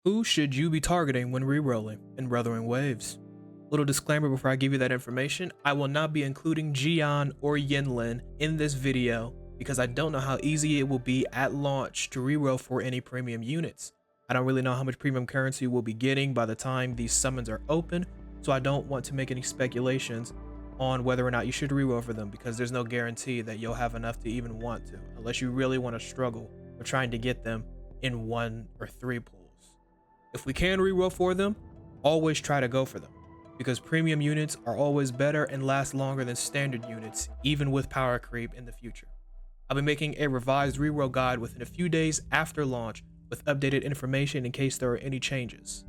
Who should you be targeting when rerolling in Weathering Waves? Little disclaimer before I give you that information, I will not be including Jiyan or Yinlin in this video because I don't know how easy it will be at launch to reroll for any premium units. I don't really know how much premium currency we'll be getting by the time these summons are open, so I don't want to make any speculations on whether or not you should reroll for them because there's no guarantee that you'll have enough to even want to, unless you really want to struggle with trying to get them in 1 or 3 pools. If we can reroll for them, always try to go for them, because premium units are always better and last longer than standard units, even with power creep in the future. I'll be making a revised reroll guide within a few days after launch with updated information in case there are any changes.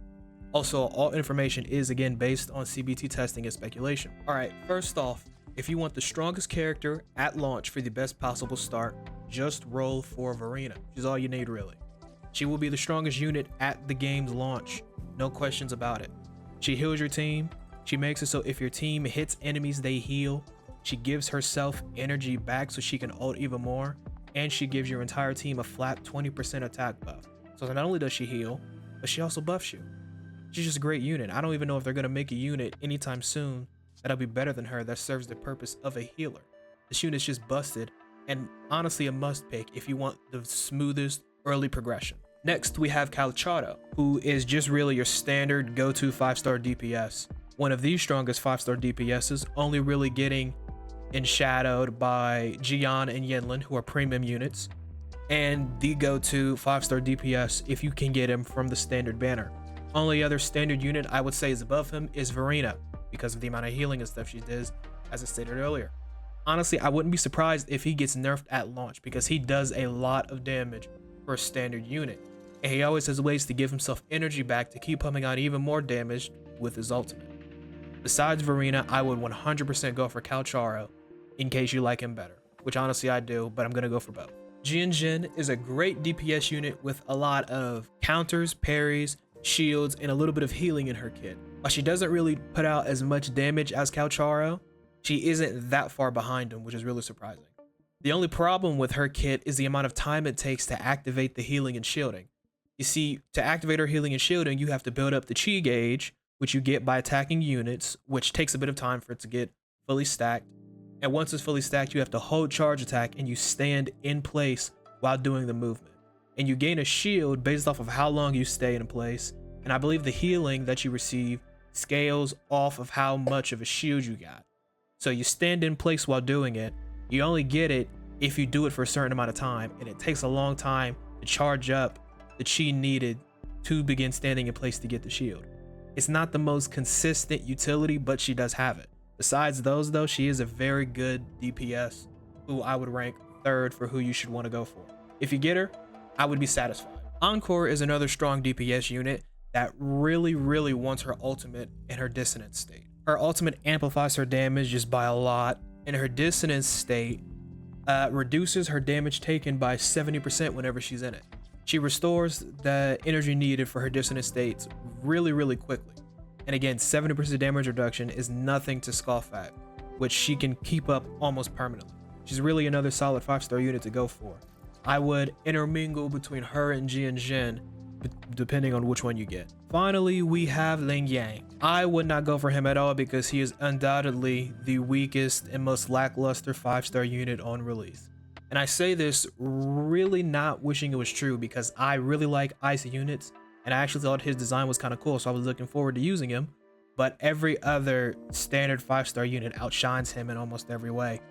Also, all information is again based on CBT testing and speculation. Alright, first off, if you want the strongest character at launch for the best possible start, just roll for Verina. She's all you need really. She will be the strongest unit at the game's launch, no questions about it. She heals your team, she makes it so if your team hits enemies they heal, she gives herself energy back so she can ult even more, and she gives your entire team a flat 20% attack buff. So not only does she heal, but she also buffs you. She's just a great unit. I don't even know if they're going to make a unit anytime soon that'll be better than her that serves the purpose of a healer. This unit's just busted, and honestly a must pick if you want the smoothest early progression. Next, we have Calcharo, who is just really your standard go-to 5-star DPS. One of the strongest 5-star DPSs, only really getting enshadowed by Jiyan and Yinlin, who are premium units, and the go-to 5-star DPS if you can get him from the standard banner. Only other standard unit I would say is above him is Verina, because of the amount of healing and stuff she does, as I stated earlier. Honestly, I wouldn't be surprised if he gets nerfed at launch, because he does a lot of damage for a standard unit, and he always has ways to give himself energy back to keep pumping out even more damage with his ultimate. Besides Verina, I would 100% go for Calcharo in case you like him better, which honestly I do, but I'm gonna go for both. Jianxin is a great DPS unit with a lot of counters, parries, shields, and a little bit of healing in her kit. While she doesn't really put out as much damage as Calcharo, she isn't that far behind him, which is really surprising. The only problem with her kit is the amount of time it takes to activate the healing and shielding. You see, to activate her healing and shielding, you have to build up the chi gauge, which you get by attacking units, which takes a bit of time for it to get fully stacked. And once it's fully stacked, you have to hold charge attack and you stand in place while doing the movement. And you gain a shield based off of how long you stay in place. And I believe the healing that you receive scales off of how much of a shield you got. So you stand in place while doing it. You only get it if you do it for a certain amount of time, and it takes a long time to charge up the chi needed to begin standing in place to get the shield. It's not the most consistent utility, but she does have it. Besides those though, she is a very good DPS who I would rank 3rd for who you should want to go for. If you get her, I would be satisfied. Encore is another strong DPS unit that really wants her ultimate in her dissonance state. Her ultimate amplifies her damage just by a lot, and her dissonance state reduces her damage taken by 70% whenever she's in it. She restores the energy needed for her dissonant states really quickly. And again, 70% damage reduction is nothing to scoff at, which she can keep up almost permanently. She's really another solid 5-star unit to go for. I would intermingle between her and Jianxin, depending on which one you get. Finally, we have Lingyang. I would not go for him at all because he is undoubtedly the weakest and most lackluster 5-star unit on release. And I say this really not wishing it was true, because I really like ice units, and I actually thought his design was kind of cool, so I was looking forward to using him. But every other standard 5-star unit outshines him in almost every way.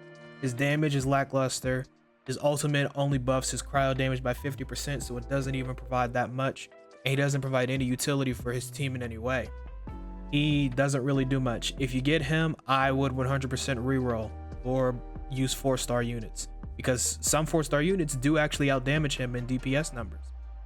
His damage is lackluster. His ultimate only buffs his cryo damage by 50%, so it doesn't even provide that much. And he doesn't provide any utility for his team in any way. He doesn't really do much. If you get him, I would 100% reroll or use 4-star units, because some 4-star units do actually outdamage him in DPS numbers.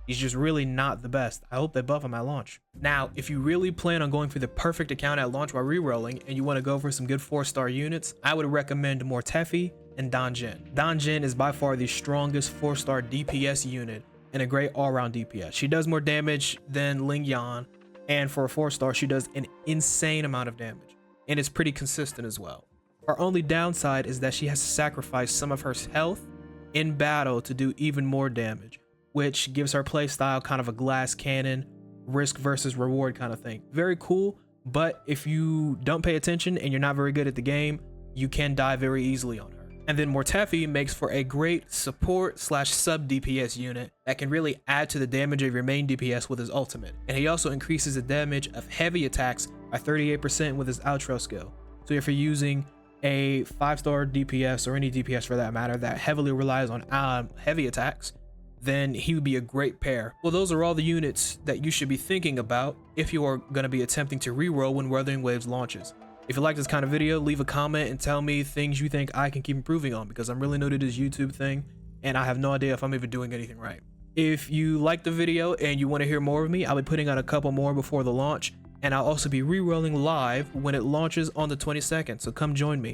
He's just really not the best. I hope they buff him at launch. Now, if you really plan on going for the perfect account at launch while rerolling and you want to go for some good 4-star units, I would recommend Mortefi and Danjin. Danjin is by far the strongest 4-star DPS unit and a great all-around DPS. She does more damage than Lingyang, and for a 4-star, she does an insane amount of damage, and it's pretty consistent as well. Her only downside is that she has to sacrifice some of her health in battle to do even more damage, which gives her playstyle kind of a glass cannon risk versus reward kind of thing. Very cool, but if you don't pay attention and you're not very good at the game, you can die very easily on her. And then Mortefi makes for a great support slash sub DPS unit that can really add to the damage of your main DPS with his ultimate. And he also increases the damage of heavy attacks by 38% with his outro skill. So if you're using a 5-star DPS or any DPS for that matter that heavily relies on heavy attacks, then he would be a great pair. Well, those are all the units that you should be thinking about if you are going to be attempting to reroll when Wuthering Waves launches. If you like this kind of video, leave a comment and tell me things you think I can keep improving on, because I'm really new to this YouTube thing and I have no idea if I'm even doing anything right. If you like the video and you want to hear more of me, I'll be putting out a couple more before the launch, and I'll also be re-rolling live when it launches on the 22nd, so come join me.